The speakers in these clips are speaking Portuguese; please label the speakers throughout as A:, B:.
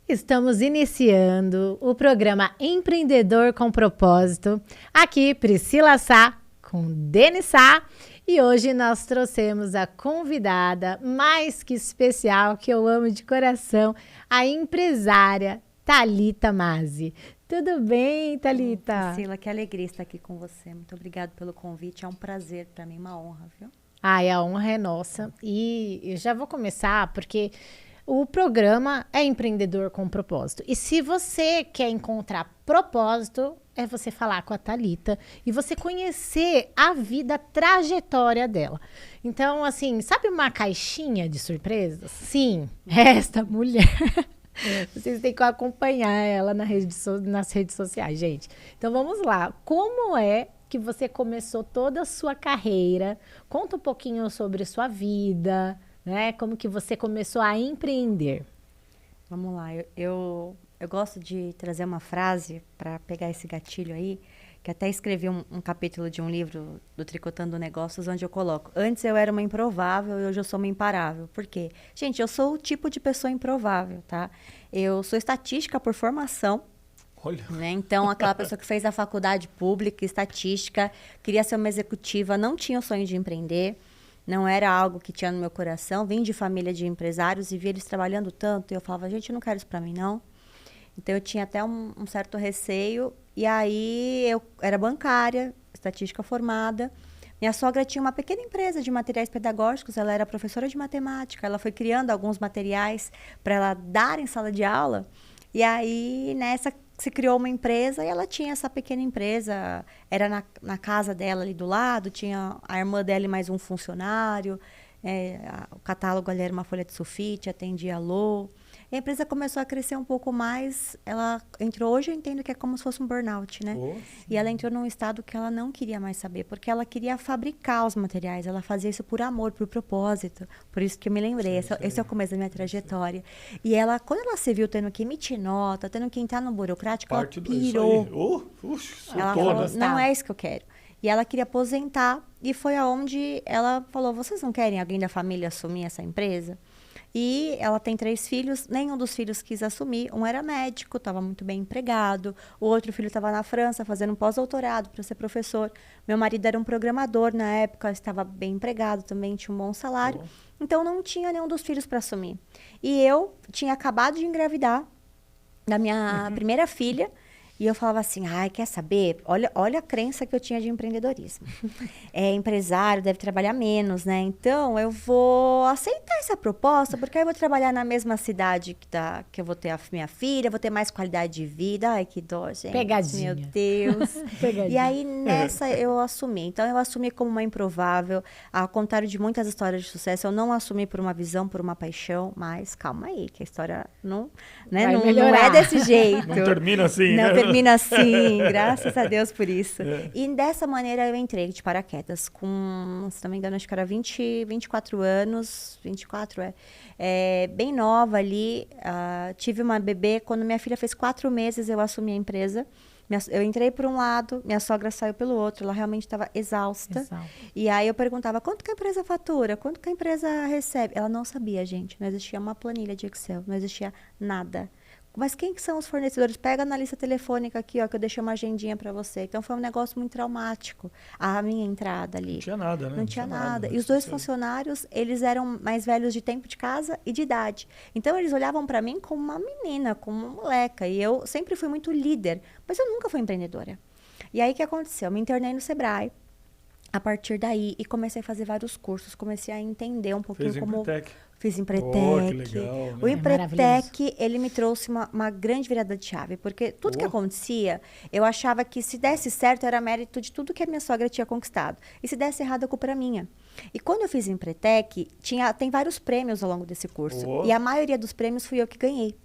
A: Estamos iniciando o programa Empreendedor com Propósito. Aqui, Priscila Sá com Denis Sá. E hoje nós trouxemos a convidada mais que especial, que eu amo de coração, a empresária Thalita Mazzi. Tudo bem, Thalita?
B: Priscila, que alegria estar aqui com você. Muito obrigada pelo convite. É um prazer para mim, uma honra, viu?
A: Ai, a honra é nossa. E eu já vou começar porque o programa é Empreendedor com Propósito. E se você quer encontrar propósito, é você falar com a Thalita e você conhecer a vida, a trajetória dela. Então, assim, sabe uma caixinha de surpresas? Sim, esta mulher. Vocês têm que acompanhar ela nas redes sociais, gente. Então, vamos lá. Como é que você começou toda a sua carreira? Conta um pouquinho sobre sua vida, né? Como que você começou a empreender?
B: Vamos lá, eu gosto de trazer uma frase para pegar esse gatilho aí, que até escrevi um capítulo de um livro do Tricotando Negócios, onde eu coloco: antes eu era uma improvável e hoje eu sou uma imparável. Por quê? Gente, eu sou o tipo de pessoa improvável, tá? Eu sou estatística por formação.
C: Olha.
B: Né? Então, aquela pessoa que fez a faculdade pública, estatística, queria ser uma executiva, não tinha o sonho de empreender. Não era algo que tinha no meu coração. Vim de família de empresários e vi eles trabalhando tanto. E eu falava, gente, eu não quero isso para mim, não. Então, eu tinha até um certo receio. E aí, eu era bancária, estatística formada. Minha sogra tinha uma pequena empresa de materiais pedagógicos. Ela era professora de matemática. Ela foi criando alguns materiais para ela dar em sala de aula. E aí, nessa, se criou uma empresa e ela tinha essa pequena empresa. Era na casa dela ali do lado, tinha a irmã dela e mais um funcionário. O catálogo ali era uma folha de sulfite, atendia alô. E a empresa começou a crescer um pouco mais. Ela entrou, hoje eu entendo que é como se fosse um burnout, né? E ela entrou num estado que ela não queria mais saber, porque ela queria fabricar os materiais. Ela fazia isso por amor, por propósito. Por isso que eu me lembrei. Esse é o começo da minha trajetória. E ela, quando ela se viu tendo que emitir nota, tendo que entrar no burocrático, ela pirou. Ela falou, não é isso que eu quero. E ela queria aposentar. E foi aonde ela falou, vocês não querem alguém da família assumir essa empresa? E ela tem 3 filhos, nenhum dos filhos quis assumir. Um era médico, estava muito bem empregado. O outro filho estava na França, fazendo um pós-doutorado para ser professor. Meu marido era um programador na época, estava bem empregado também, tinha um bom salário. Então, não tinha nenhum dos filhos para assumir. E eu tinha acabado de engravidar da minha primeira filha. E eu falava assim, ai, quer saber? Olha a crença que eu tinha de empreendedorismo. Empresário, deve trabalhar menos, né? Então, eu vou aceitar essa proposta, porque aí eu vou trabalhar na mesma cidade que eu vou ter a minha filha, vou ter mais qualidade de vida. Ai, que dó, gente.
A: Pegadinha.
B: Meu Deus.
A: Pegadinha.
B: E aí, nessa, eu assumi. Então, eu assumi como uma improvável. Ao contrário de muitas histórias de sucesso, eu não assumi por uma visão, por uma paixão, mas calma aí, que a história não é desse jeito.
C: Não termina assim,
B: não,
C: né?
B: Termina assim, graças a Deus por isso. E dessa maneira eu entrei de paraquedas com, se não me engano, acho que era 24 anos, 24, bem nova ali. Tive uma bebê, quando minha filha fez 4 meses eu assumi a empresa. Eu entrei por um lado, minha sogra saiu pelo outro, ela realmente estava exausta. E aí eu perguntava, quanto que a empresa fatura? Quanto que a empresa recebe? Ela não sabia, gente, não existia uma planilha de Excel, não existia nada. Mas quem que são os fornecedores? Pega na lista telefônica aqui, ó, que eu deixei uma agendinha para você. Então, foi um negócio muito traumático, a minha entrada ali.
C: Não tinha nada, né?
B: Não tinha nada. E os 2 funcionários, eles eram mais velhos de tempo de casa e de idade. Então, eles olhavam para mim como uma menina, como uma moleca. E eu sempre fui muito líder, mas eu nunca fui empreendedora. E aí, o que aconteceu? Eu me internei no Sebrae. A partir daí, e comecei a fazer vários cursos, comecei a entender um pouquinho como... Fiz Empretec.
C: Que legal, né?
B: O Empretec, ele me trouxe uma grande virada de chave, porque tudo que acontecia, eu achava que se desse certo era mérito de tudo que a minha sogra tinha conquistado. E se desse errado, a culpa era minha. E quando eu fiz Empretec, tem vários prêmios ao longo desse curso. E a maioria dos prêmios fui eu que ganhei.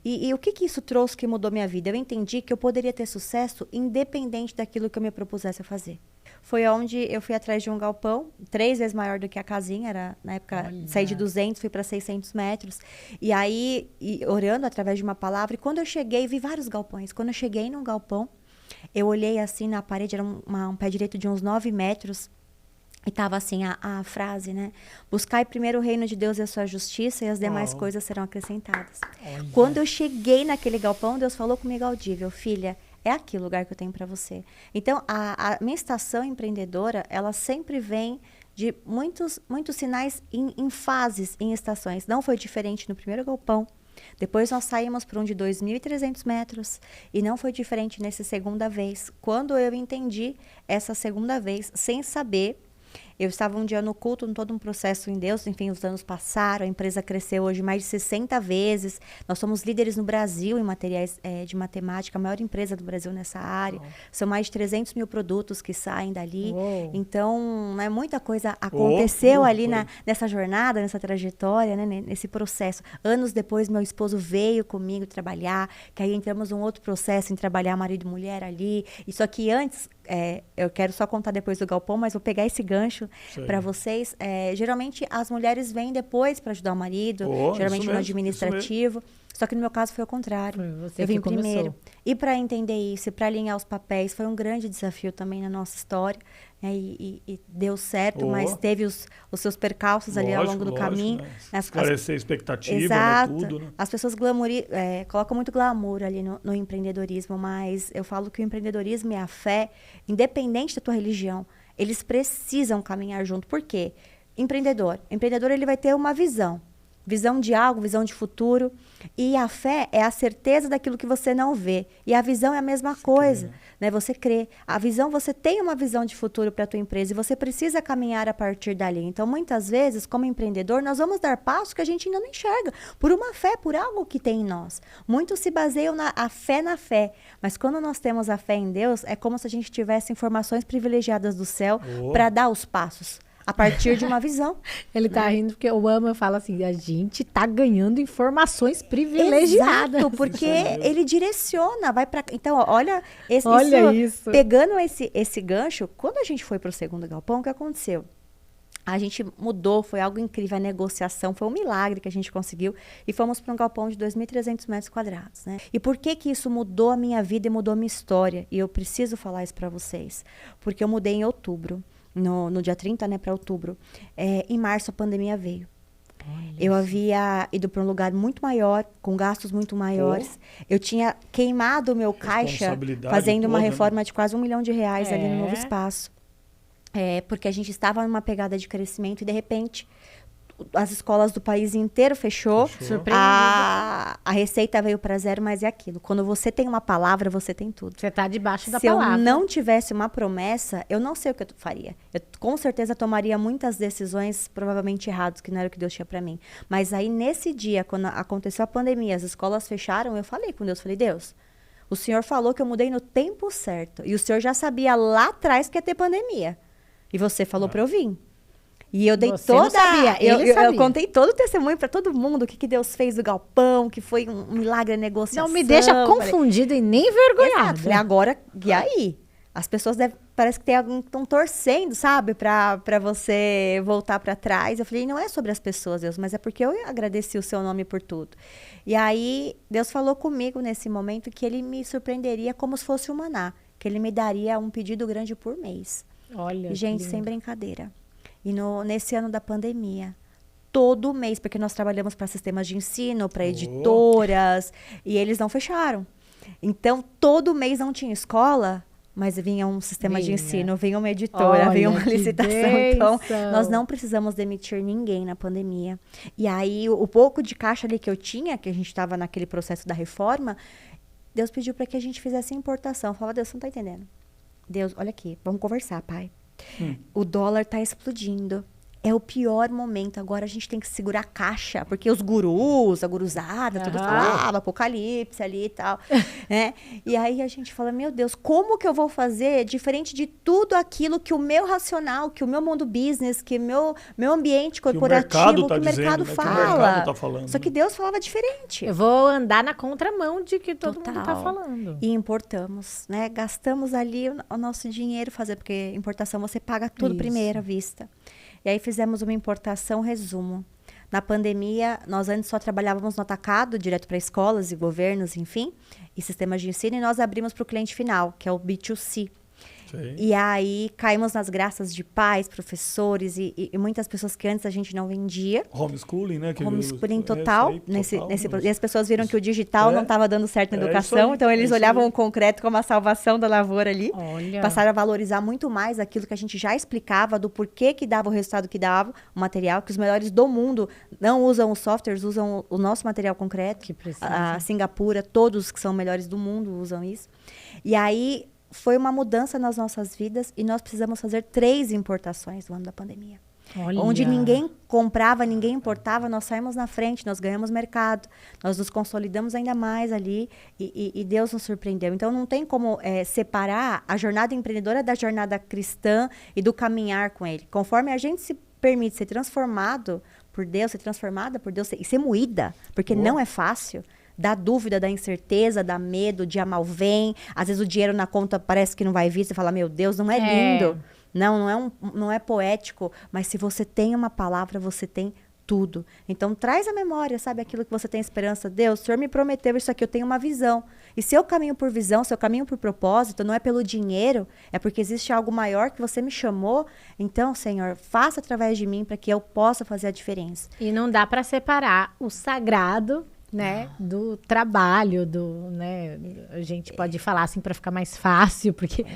B: E o que isso trouxe que mudou minha vida? Eu entendi que eu poderia ter sucesso independente daquilo que eu me propusesse a fazer. Foi onde eu fui atrás de um galpão, 3 vezes maior do que a casinha, era, na época, saí de 200, fui para 600 metros. E aí, orando através de uma palavra, e quando eu cheguei, vi vários galpões. Quando eu cheguei num galpão, eu olhei assim na parede, era um pé direito de uns 9 metros, e tava assim a frase, né? Buscai primeiro o reino de Deus e a sua justiça, e as demais coisas serão acrescentadas. Quando eu cheguei naquele galpão, Deus falou comigo audível: filha, é aqui o lugar que eu tenho para você. Então, a minha estação empreendedora, ela sempre vem de muitos sinais em fases, em estações. Não foi diferente no primeiro galpão. Depois nós saímos para um de 2.300 metros e não foi diferente nessa segunda vez. Quando eu entendi essa segunda vez, sem saber, eu estava um dia no culto, em todo um processo em Deus, enfim, os anos passaram, a empresa cresceu hoje mais de 60 vezes, nós somos líderes no Brasil em materiais de matemática, a maior empresa do Brasil nessa área, são mais de 300 mil produtos que saem dali, então, né, muita coisa aconteceu ali nessa jornada, nessa trajetória, né, nesse processo. Anos depois, meu esposo veio comigo trabalhar, que aí entramos num outro processo em trabalhar marido e mulher ali, isso aqui antes... eu quero só contar depois do galpão, mas vou pegar esse gancho para vocês. Geralmente, as mulheres vêm depois para ajudar o marido, geralmente no administrativo. Só que no meu caso foi o contrário. Eu vim primeiro. E para entender isso, para alinhar os papéis, foi um grande desafio também na nossa história. Né? E deu certo, mas teve os seus percalços ali ao longo do caminho.
C: Né? Esclarecer expectativa,
B: exato.
C: Né? Tudo, né?
B: As pessoas colocam muito glamour ali no empreendedorismo, mas eu falo que o empreendedorismo e a fé, independente da tua religião, eles precisam caminhar junto. Por quê? Empreendedor ele vai ter uma visão de algo, visão de futuro. E a fé é a certeza daquilo que você não vê. E a visão é a mesma coisa, né? Você crê. A visão, você tem uma visão de futuro para a tua empresa e você precisa caminhar a partir dali. Então, muitas vezes, como empreendedor, nós vamos dar passos que a gente ainda não enxerga. Por uma fé, por algo que tem em nós. Muitos se baseiam na fé. Mas quando nós temos a fé em Deus, é como se a gente tivesse informações privilegiadas do céu para dar os passos. A partir de uma visão.
A: Ele tá rindo porque eu falo assim, a gente tá ganhando informações privilegiadas.
B: Exato, porque ele direciona, vai para. Então, olha
A: isso.
B: Pegando esse gancho, quando a gente foi para o segundo galpão, o que aconteceu? A gente mudou, foi algo incrível, a negociação, foi um milagre que a gente conseguiu e fomos para um galpão de 2.300 metros quadrados, né? E por que isso mudou a minha vida e mudou a minha história? E eu preciso falar isso para vocês, porque eu mudei em outubro. No dia 30, né, para outubro. Em março, a pandemia veio. Eu havia ido para um lugar muito maior, com gastos muito maiores. Eu tinha queimado o meu caixa fazendo uma reforma de quase R$1 milhão ali no novo espaço. Porque a gente estava numa pegada de crescimento e, de repente, as escolas do país inteiro fechou. A receita veio para zero, mas é aquilo. Quando você tem uma palavra, você tem tudo.
A: Você tá debaixo da palavra.
B: Se eu não tivesse uma promessa, eu não sei o que eu faria. Eu, com certeza, tomaria muitas decisões provavelmente erradas, que não era o que Deus tinha para mim. Mas aí, nesse dia, quando aconteceu a pandemia, as escolas fecharam, eu falei com Deus, falei, Deus, o Senhor falou que eu mudei no tempo certo. E o Senhor já sabia lá atrás que ia ter pandemia. E você falou para eu vir. E eu dei
A: Você não sabia, ele sabia.
B: Eu contei todo o testemunho para todo mundo, o que Deus fez do galpão, que foi um milagre a negociação.
A: Não me deixa confundida e nem vergonhada.
B: Exato. Falei, agora, e aí? As pessoas parece que tem alguém que estão torcendo, sabe? Para você voltar para trás. Eu falei, não é sobre as pessoas, Deus, mas é porque eu agradeci o seu nome por tudo. E aí, Deus falou comigo nesse momento que ele me surpreenderia como se fosse um maná. Que ele me daria um pedido grande por mês.
A: Olha,
B: gente, sem brincadeira. E nesse ano da pandemia, todo mês, porque nós trabalhamos para sistemas de ensino, para editoras, e eles não fecharam. Então, todo mês não tinha escola, mas vinha um sistema de ensino, vinha uma editora, vinha uma licitação. Então, nós não precisamos demitir ninguém na pandemia. E aí, o pouco de caixa ali que eu tinha, que a gente estava naquele processo da reforma, Deus pediu para que a gente fizesse importação. Eu falava, Deus, você não está entendendo. Deus, olha aqui, vamos conversar, pai. O dólar está explodindo. é o pior momento. Agora a gente tem que segurar a caixa, porque os gurus, a guruzada, tudo falava, apocalipse ali e tal, né? E aí a gente fala, meu Deus, como que eu vou fazer diferente de tudo aquilo que o meu racional, que o meu mundo business, que meu ambiente corporativo, que o mercado fala.
C: Que o mercado tá falando.
B: Só que Deus falava diferente.
A: Eu vou andar na contramão de que todo mundo tá falando.
B: E importamos, né? Gastamos ali o nosso dinheiro porque importação você paga tudo primeiro à vista. E aí fizemos uma importação, resumo. Na pandemia, nós antes só trabalhávamos no atacado, direto para escolas e governos, enfim, e sistemas de ensino, e nós abrimos para o cliente final, que é o B2C. Sim. E aí caímos nas graças de pais, professores e muitas pessoas que antes a gente não vendia.
C: Homeschooling, né?
B: Homeschooling total. E as pessoas viram que o digital não estava dando certo na educação, então eles olhavam o concreto como a salvação da lavoura ali.
A: Olha.
B: Passaram a valorizar muito mais aquilo que a gente já explicava do porquê que dava o resultado que dava, o material, que os melhores do mundo não usam os softwares, usam o nosso material concreto.
A: Que precisa.
B: A Singapura, todos que são melhores do mundo usam isso. E aí foi uma mudança nas nossas vidas e nós precisamos fazer 3 importações no ano da pandemia.
A: Olha.
B: Onde ninguém comprava, ninguém importava, nós saímos na frente, nós ganhamos mercado, nós nos consolidamos ainda mais ali e Deus nos surpreendeu. Então, não tem como separar a jornada empreendedora da jornada cristã e do caminhar com Ele. Conforme a gente se permite ser transformado por Deus, ser transformada por Deus e ser moída, porque não é fácil. Da dúvida, da incerteza, da medo, de mal vem. Às vezes o dinheiro na conta parece que não vai vir. Você fala, meu Deus, não é lindo. Não é poético. Mas se você tem uma palavra, você tem tudo. Então, traz a memória, sabe? Aquilo que você tem esperança. Deus, o Senhor me prometeu isso aqui, eu tenho uma visão. E se eu caminho por visão, se eu caminho por propósito, não é pelo dinheiro, é porque existe algo maior que você me chamou. Então, Senhor, faça através de mim para que eu possa fazer a diferença.
A: E não dá para separar o sagrado, né, do trabalho, né, a gente pode falar assim para ficar mais fácil, porque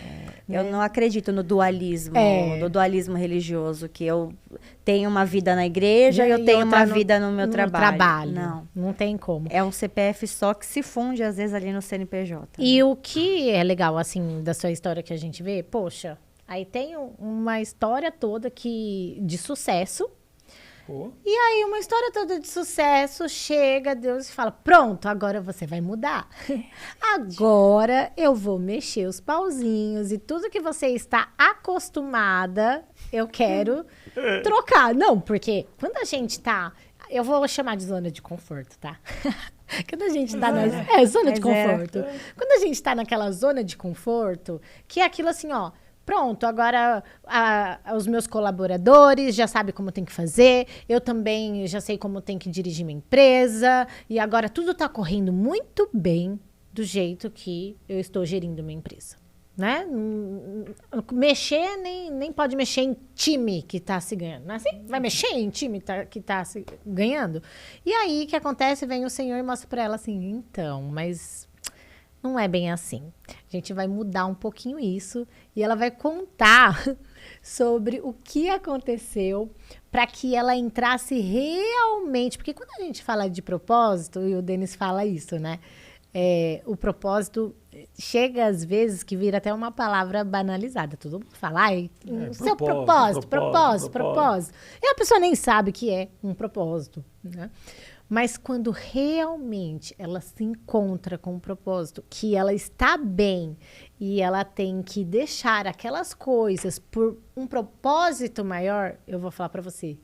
B: eu não acredito no dualismo, no dualismo religioso, que eu tenho uma vida na igreja e eu tenho uma vida no meu trabalho.
A: Não tem como.
B: É um CPF só que se funde às vezes ali no CNPJ.
A: E o que é legal assim da sua história que a gente vê, poxa, aí tem uma história toda de sucesso. E aí, uma história toda de sucesso, chega Deus e fala, pronto, agora você vai mudar. Agora eu vou mexer os pauzinhos e tudo que você está acostumada, eu quero trocar. Não, porque quando a gente tá... Eu vou chamar de zona de conforto, tá? Quando a gente tá na zona de conforto. Quando a gente tá naquela zona de conforto, que é aquilo assim, ó... Pronto, agora os meus colaboradores já sabem como tem que fazer, eu também já sei como tem que dirigir minha empresa, e agora tudo está correndo muito bem do jeito que eu estou gerindo minha empresa, né? Mexer, nem pode mexer em time que está se ganhando, não é assim? Vai mexer em time que está se ganhando? E aí, o que acontece? Vem o Senhor e mostra para ela assim, então, mas... Não é bem assim. A gente vai mudar um pouquinho isso e ela vai contar sobre o que aconteceu para que ela entrasse realmente. Porque quando a gente fala de propósito, e o Denis fala isso, né? O propósito chega às vezes que vira até uma palavra banalizada. Todo mundo fala, seu propósito. E a pessoa nem sabe o que é um propósito, né? Mas quando realmente ela se encontra com um propósito, que ela está bem e ela tem que deixar aquelas coisas por um propósito maior, eu vou falar para você.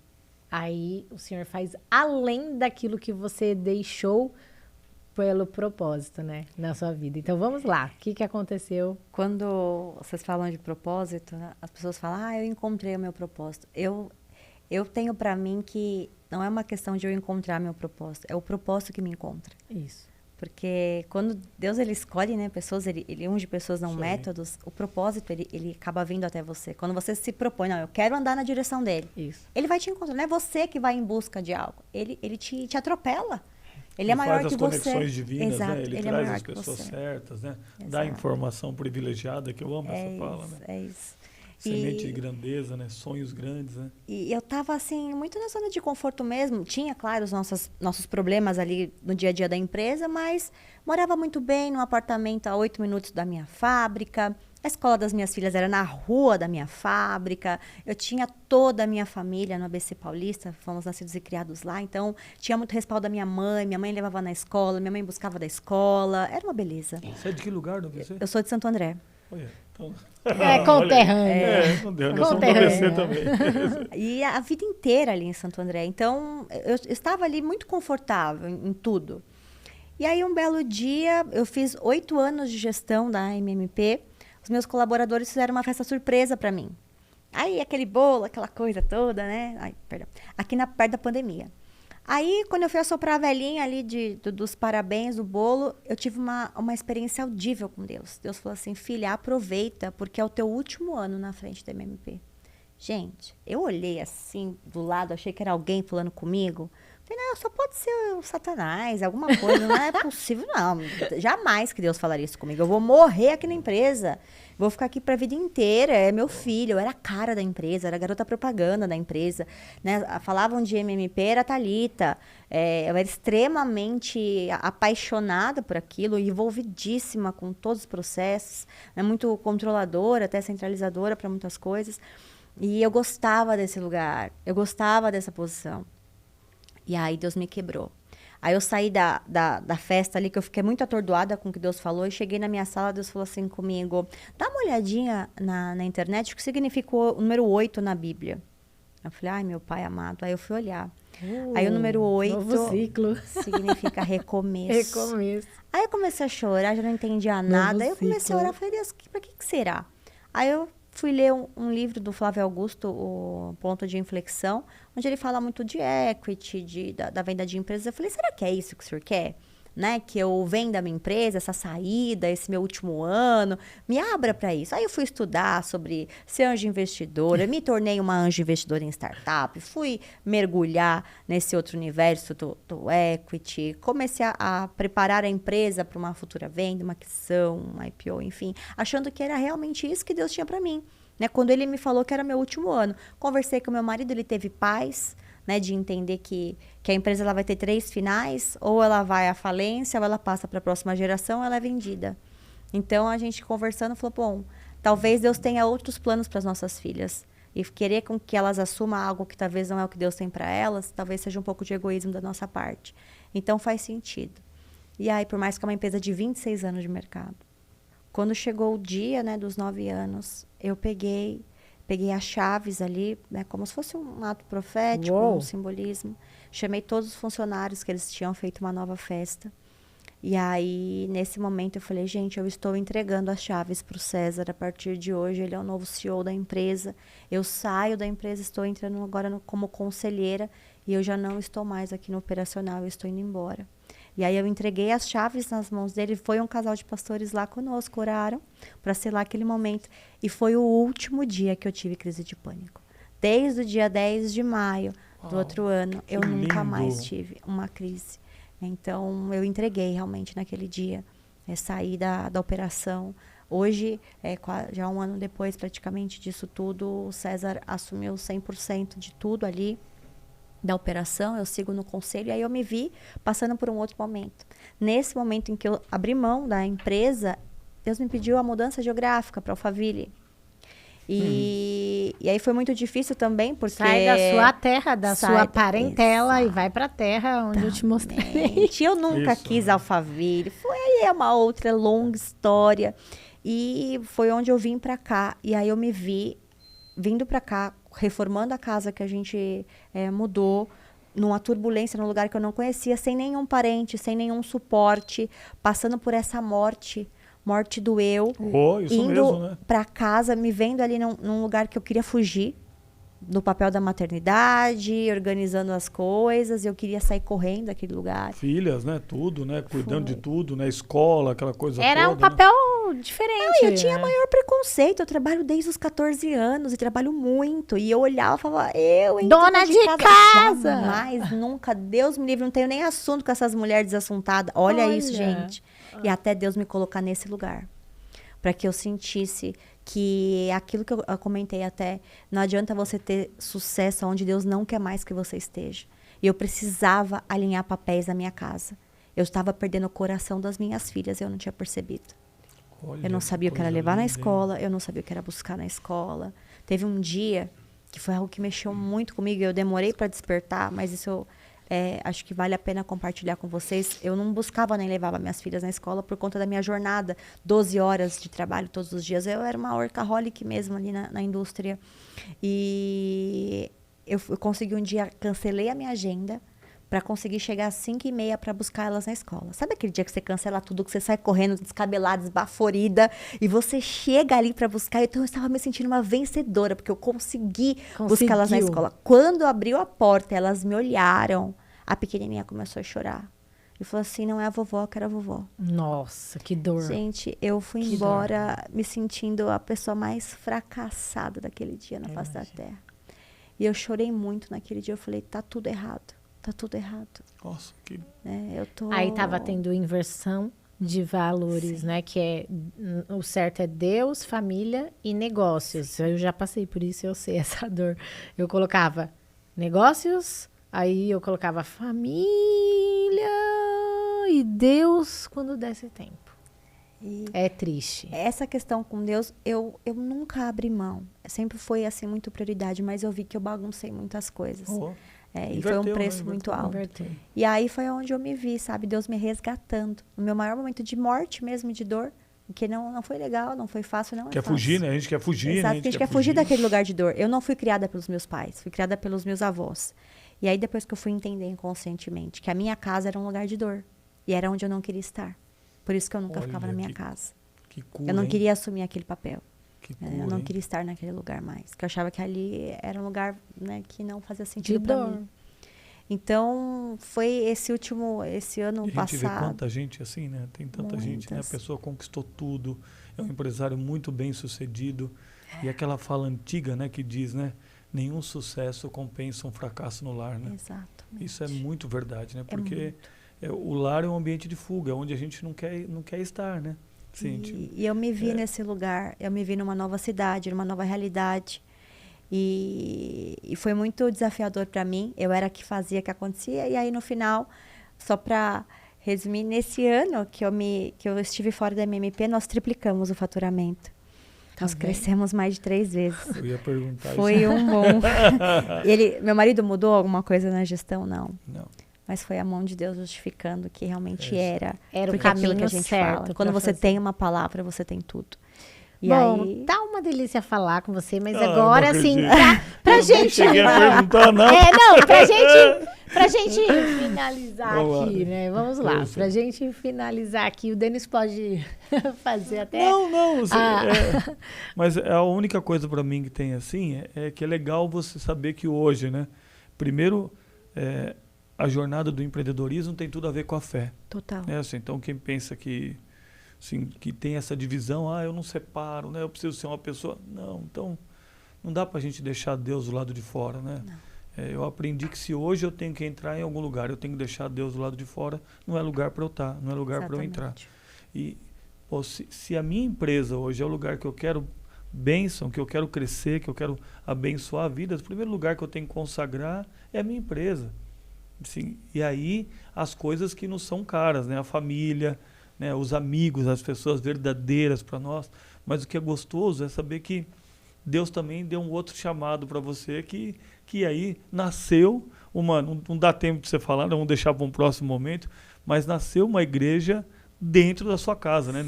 A: Aí o Senhor faz além daquilo que você deixou pelo propósito, né, na sua vida. Então vamos lá, o que aconteceu?
B: Quando vocês falam de propósito, né, as pessoas falam, eu encontrei o meu propósito. Eu tenho para mim que não é uma questão de eu encontrar meu propósito, é o propósito que me encontra.
A: Isso.
B: Porque quando Deus ele escolhe, né, pessoas, ele unge pessoas, não métodos, o propósito ele acaba vindo até você. Quando você se propõe, não, eu quero andar na direção dele.
A: Isso.
B: Ele vai te encontrar, não é você que vai em busca de algo. Ele te atropela. Ele é maior que você.
C: Faz as conexões divinas,
B: exato,
C: né? Ele traz as pessoas certas, né?
B: Exato.
C: Dá informação privilegiada, que eu amo essa fala, né?
B: É isso.
C: Semente de grandeza, né? Sonhos grandes, né?
B: E eu tava, assim, muito na zona de conforto mesmo. Tinha, claro, os nossos problemas ali no dia a dia da empresa, mas morava muito bem num apartamento a 8 minutos da minha fábrica. A escola das minhas filhas era na rua da minha fábrica. Eu tinha toda a minha família no ABC Paulista. Fomos nascidos e criados lá. Então, tinha muito respaldo da minha mãe. Minha mãe levava na escola. Minha mãe buscava da escola. Era uma beleza.
C: Você é de que lugar, do ABC?
B: Eu sou de Santo André.
C: Olha, então...
A: Conterrâneo.
C: Não deu. Nós somos do ABC também.
B: E a vida inteira ali em Santo André. Então, eu estava ali muito confortável em tudo. E aí, um belo dia, eu fiz 8 anos de gestão da MMP. Os meus colaboradores fizeram uma festa surpresa para mim. Aí, aquele bolo, aquela coisa toda, né? Ai, perdão. Aqui perto da pandemia. Aí, quando eu fui assoprar a velhinha ali dos parabéns, do bolo, eu tive uma experiência audível com Deus. Deus falou assim, filha, aproveita, porque é o teu último ano na frente da MMP. Gente, eu olhei assim, do lado, achei que era alguém falando comigo. Falei, não, só pode ser o Satanás, alguma coisa, não é possível, não. Jamais que Deus falaria isso comigo. Eu vou morrer aqui na empresa. Vou ficar aqui para a vida inteira. É meu filho, eu era a cara da empresa, era a garota propaganda da empresa. Né? Falavam de MMP, era a Thalita. Eu era extremamente apaixonada por aquilo, envolvidíssima com todos os processos, né? Muito controladora, até centralizadora para muitas coisas. E eu gostava desse lugar, eu gostava dessa posição. E aí Deus me quebrou. Aí eu saí da festa ali, que eu fiquei muito atordoada com o que Deus falou, e cheguei na minha sala, Deus falou assim comigo, dá uma olhadinha na internet, o que significa o número 8 na Bíblia. Eu falei, ai, meu pai amado. Aí eu fui olhar. Aí o número 8
A: novo ciclo.
B: significa recomeço.
A: Recomeço.
B: Aí eu comecei a chorar, já não entendia nada. Aí eu comecei a orar, falei, Deus, pra que será? Aí eu fui ler um livro do Flávio Augusto, o Ponto de Inflexão, onde ele fala muito de equity, da venda de empresas. Eu falei, será que é isso que o senhor quer? Né? Que eu venda a minha empresa, essa saída, esse meu último ano, me abra para isso. Aí eu fui estudar sobre ser anjo investidora, me tornei uma anjo investidora em startup, fui mergulhar nesse outro universo do equity, comecei a preparar a empresa para uma futura venda, uma aquisição, um IPO, enfim, achando que era realmente isso que Deus tinha para mim. Né? Quando ele me falou que era meu último ano, conversei com meu marido, ele teve paz, né, de entender que a empresa ela vai ter 3 finais, ou ela vai à falência, ou ela passa para a próxima geração, ou ela é vendida. Então, a gente conversando falou, bom, talvez Deus tenha outros planos para as nossas filhas. E querer com que elas assumam algo que talvez não é o que Deus tem para elas, talvez seja um pouco de egoísmo da nossa parte. Então, faz sentido. E aí, por mais que é uma empresa de 26 anos de mercado, quando chegou o dia, né, dos 9 anos, eu peguei as chaves ali, né, como se fosse um ato profético, um simbolismo. Chamei todos os funcionários que eles tinham feito uma nova festa. E aí, nesse momento, eu falei, gente, eu estou entregando as chaves para o César. A partir de hoje, ele é o novo CEO da empresa. Eu saio da empresa, estou entrando agora como conselheira e eu já não estou mais aqui no operacional, eu estou indo embora. E aí eu entreguei as chaves nas mãos dele. Foi um casal de pastores lá conosco, oraram para selar aquele momento. E foi o último dia que eu tive crise de pânico. Desde o dia 10 de maio do outro ano, eu nunca mais tive uma crise. Então, eu entreguei realmente naquele dia. Saí da operação. Hoje, já um ano depois praticamente disso tudo, o César assumiu 100% de tudo ali. Da operação, eu sigo no conselho, e aí eu me vi passando por um outro momento. Nesse momento em que eu abri mão da empresa, Deus me pediu a mudança geográfica para Alphaville. E aí foi muito difícil também, porque...
A: Sai da sua terra, da sua parentela, e vai para a terra onde eu te mostrei.
B: Eu nunca quis Alphaville. É uma outra longa história. E foi onde eu vim para cá. E aí eu me vi vindo para cá, reformando a casa que a gente mudou, numa turbulência, num lugar que eu não conhecia, sem nenhum parente, sem nenhum suporte, passando por essa morte do eu, indo para casa, me vendo ali num lugar que eu queria fugir, no papel da maternidade, organizando as coisas, eu queria sair correndo daquele lugar.
C: Filhas, né? Tudo, né? Cuidando de tudo, né? Escola, aquela coisa toda.
A: Era um papel diferente.
B: Eu tinha maior preconceito. Eu trabalho desde os 14 anos e trabalho muito. E eu olhava e falava,
A: dona de casa!
B: Jamais, nunca. Deus me livre, não tenho nem assunto com essas mulheres desassuntadas. Olha isso, gente. E até Deus me colocar nesse lugar. Para que eu sentisse que aquilo que eu comentei até, não adianta você ter sucesso onde Deus não quer mais que você esteja. E eu precisava alinhar papéis na minha casa. Eu estava perdendo o coração das minhas filhas e eu não tinha percebido.
C: Olha,
B: Eu não sabia o que era
C: coisa
B: levar na
C: linda, hein?
B: escola, eu não sabia o que era buscar na escola. Teve um dia que foi algo que mexeu muito comigo, eu demorei para despertar, mas isso eu acho que vale a pena compartilhar com vocês. Eu não buscava nem levava minhas filhas na escola por conta da minha jornada, 12 horas de trabalho todos os dias. Eu era uma workaholic mesmo ali na indústria. E eu consegui um dia, cancelei a minha agenda para conseguir chegar às 5h30 para buscar elas na escola. Sabe aquele dia que você cancela tudo, que você sai correndo, descabelada, esbaforida, e você chega ali para buscar? Então eu estava me sentindo uma vencedora, porque eu consegui buscar elas na escola. Quando abriu a porta, elas me olharam, a pequenininha começou a chorar. E falou assim, não é a vovó, eu quero a vovó.
A: Nossa, que dor.
B: Gente, eu fui embora me sentindo a pessoa mais fracassada daquele dia na face da terra. E eu chorei muito naquele dia, eu falei, tá tudo errado. Tá tudo errado.
C: Nossa, que...
A: Aí tava tendo inversão de valores, né? Que o certo é Deus, família e negócios. Eu já passei por isso, eu sei essa dor. Eu colocava negócios, aí eu colocava família e Deus quando desse tempo. É triste.
B: Essa questão com Deus, eu nunca abri mão. Sempre foi assim muito prioridade, mas eu vi que eu baguncei muitas coisas. E foi um preço muito alto. E aí foi onde eu me vi, sabe? Deus me resgatando. No meu maior momento de morte mesmo, de dor. Que não foi legal, não foi fácil, não
C: Quer fugir, né? A gente quer fugir,
B: Exato,
C: né?
B: A gente quer fugir daquele lugar de dor. Eu não fui criada pelos meus pais, fui criada pelos meus avós. E aí depois que eu fui entender inconscientemente que a minha casa era um lugar de dor. E era onde eu não queria estar. Por isso que eu nunca ficava na minha casa.
C: Que cura,
B: eu não queria assumir aquele papel.
C: Cura,
B: eu não queria estar naquele lugar mais. Porque eu achava que ali era um lugar, né, que não fazia sentido para mim. Então, foi esse ano passado.
C: A gente vê quanta gente assim, né? Tem tanta gente, né? A pessoa conquistou tudo, é um empresário muito bem sucedido. E aquela fala antiga, né, que diz, né? Nenhum sucesso compensa um fracasso no lar, né?
B: Exatamente.
C: Isso é muito verdade, né? Porque o lar é um ambiente de fuga, onde a gente não quer estar, né?
B: E eu me vi nesse lugar, eu me vi numa nova cidade, numa nova realidade. E foi muito desafiador para mim. Eu era a que fazia, que acontecia. E aí, no final, só para resumir, nesse ano que eu estive fora da MMP, nós triplicamos o faturamento. Nós crescemos mais de 3 vezes.
C: Eu ia perguntar
B: Foi
C: isso.
B: um bom... Meu marido mudou alguma coisa na gestão? Não. Mas foi a mão de Deus justificando que realmente era
A: o caminho
B: que a gente
A: certo.
B: fala. Quando você tem uma palavra, você tem tudo. E
A: bom,
B: aí...
A: tá uma delícia falar com você, mas agora, assim, pra gente...
C: Não cheguei a perguntar, não.
A: Pra gente finalizar aqui, né? Vamos lá, pra gente finalizar aqui, o Denis pode fazer até...
C: Não, mas a única coisa pra mim que tem assim, é que é legal você saber que hoje, né? Primeiro, a jornada do empreendedorismo tem tudo a ver com a fé.
B: Total.
C: Assim, então, quem pensa que... Assim, que tem essa divisão, eu não separo, né? Eu preciso ser uma pessoa... Não, então não dá pra gente deixar Deus do lado de fora, né? Eu aprendi que se hoje eu tenho que entrar em algum lugar, eu tenho que deixar Deus do lado de fora, não é lugar para eu estar, não é lugar para eu entrar. E se a minha empresa hoje é o lugar que eu quero bênção, que eu quero crescer, que eu quero abençoar a vida, o primeiro lugar que eu tenho que consagrar é a minha empresa. Assim, e aí as coisas que não são caras, né? A família... Né, os amigos, as pessoas verdadeiras para nós, mas o que é gostoso é saber que Deus também deu um outro chamado para você que aí nasceu não dá tempo de você falar, vamos deixar para um próximo momento, mas nasceu uma igreja dentro da sua casa, né,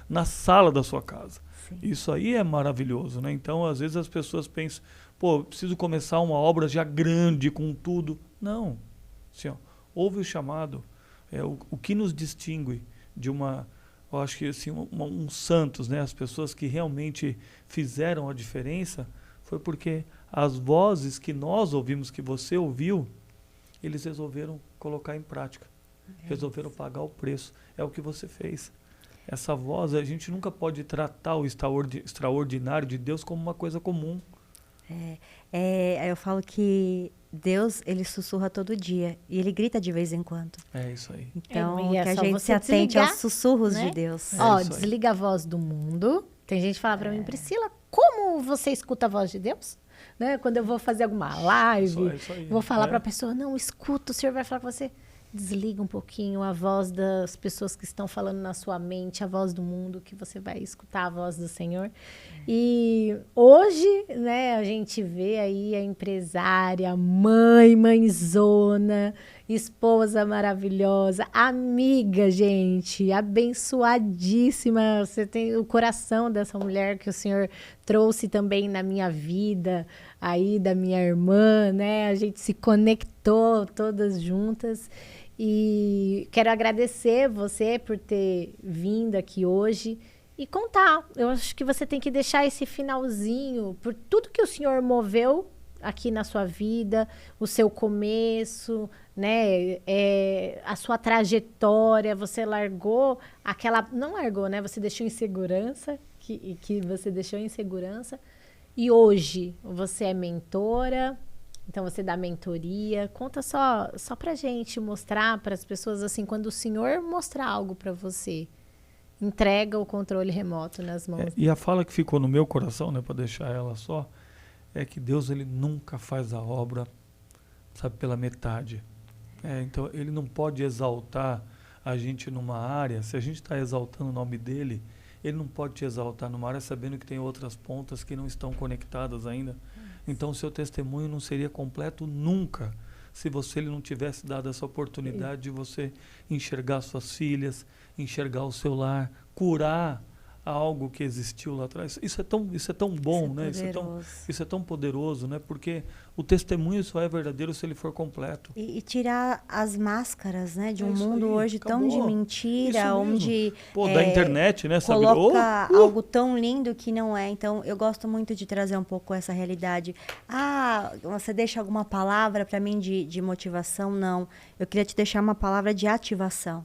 C: na sala da sua casa. Sim. Isso aí é maravilhoso, né? Então às vezes as pessoas pensam, eu preciso começar uma obra já grande com tudo. Não, assim, houve o chamado, o que nos distingue de eu acho que assim, um santos, né? As pessoas que realmente fizeram a diferença foi porque as vozes que nós ouvimos, que você ouviu, eles resolveram colocar em prática, resolveram pagar o preço. É o que você fez. Essa voz, a gente nunca pode tratar o extraordinário de Deus como uma coisa comum.
B: Eu falo que Deus, ele sussurra todo dia e ele grita de vez em quando.
C: É isso aí.
B: Então, que a gente se atente aos sussurros, né, de Deus.
A: Desliga a voz do mundo. Tem gente que fala pra mim, Priscila, como você escuta a voz de Deus? Né? Quando eu vou fazer alguma live, vou falar pra pessoa, não, escuta, o Senhor vai falar com você. Desliga um pouquinho a voz das pessoas que estão falando na sua mente, a voz do mundo, que você vai escutar a voz do Senhor. E hoje, né, a gente vê aí a empresária, mãezona, esposa maravilhosa, amiga, gente, abençoadíssima. Você tem o coração dessa mulher que o Senhor trouxe também na minha vida, aí da minha irmã, né? A gente se conectou todas juntas. E quero agradecer você por ter vindo aqui hoje e contar. Eu acho que você tem que deixar esse finalzinho por tudo que o Senhor moveu aqui na sua vida, o seu começo, né? A sua trajetória. Você largou aquela... Não largou, né? Você deixou em segurança, que você deixou em segurança. E hoje você é mentora... Então, você dá mentoria. Conta só pra gente mostrar para as pessoas, assim, quando o Senhor mostrar algo para você, entrega o controle remoto nas mãos.
C: E a fala que ficou no meu coração, né, para deixar ela só, é que Deus, ele nunca faz a obra, sabe, pela metade. Então, ele não pode exaltar a gente numa área. Se a gente está exaltando o nome dele, ele não pode te exaltar numa área sabendo que tem outras pontas que não estão conectadas ainda. Então, o seu testemunho não seria completo nunca se ele não tivesse dado essa oportunidade de você enxergar suas filhas, enxergar o seu lar, curar algo que existiu lá atrás. Isso é tão bom, né? Isso é tão poderoso, né? Porque o testemunho só é verdadeiro se ele for completo.
B: E tirar as máscaras, né? De um mundo aí, hoje acabou. Tão de mentira, onde...
C: da internet, né?
B: Coloca algo tão lindo que não é. Então, eu gosto muito de trazer um pouco essa realidade. Você deixa alguma palavra para mim de motivação? Não. Eu queria te deixar uma palavra de ativação.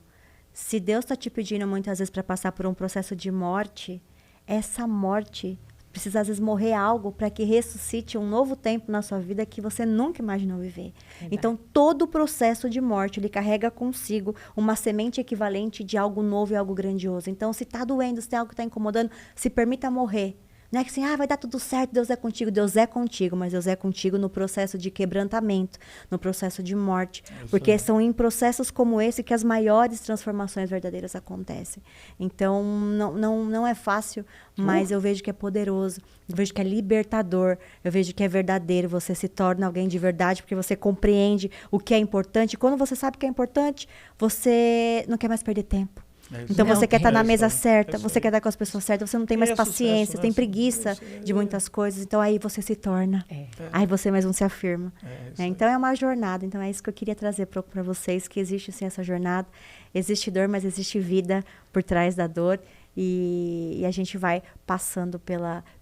B: Se Deus está te pedindo muitas vezes para passar por um processo de morte, essa morte precisa às vezes morrer algo para que ressuscite um novo tempo na sua vida que você nunca imaginou viver. Verdade. Então, todo o processo de morte, ele carrega consigo uma semente equivalente de algo novo e algo grandioso. Então, se está doendo, se tem algo que está incomodando, se permita morrer. Não é que assim, vai dar tudo certo, Deus é contigo. Deus é contigo, mas Deus é contigo no processo de quebrantamento, no processo de morte. Porque são em processos como esse que as maiores transformações verdadeiras acontecem. Então, não é fácil, mas eu vejo que é poderoso. Eu vejo que é libertador. Eu vejo que é verdadeiro. Você se torna alguém de verdade porque você compreende o que é importante. E quando você sabe o que é importante, você não quer mais perder tempo. Então você quer estar na mesa certa, você quer estar com as pessoas certas, você não tem mais paciência, tem preguiça de muitas coisas, então aí você se torna, aí você mesmo se afirma. Então é uma jornada, então é isso que eu queria trazer para vocês, que existe sim essa jornada, existe dor, mas existe vida por trás da dor. E a gente vai passando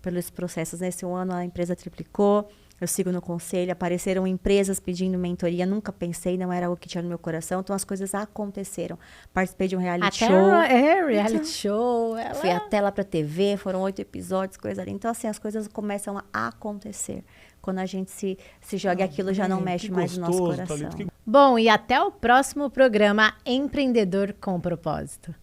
B: pelos processos. Nesse ano a empresa triplicou. Eu sigo no conselho, apareceram empresas pedindo mentoria, nunca pensei, não era algo que tinha no meu coração, então as coisas aconteceram. Participei de um reality show.
A: Reality show.
B: Fui até lá pra TV, foram 8 episódios, coisa ali. Então, assim, as coisas começam a acontecer. Quando a gente se joga, aquilo já não mexe mais no nosso coração.
A: Bom, e até o próximo programa Empreendedor com Propósito.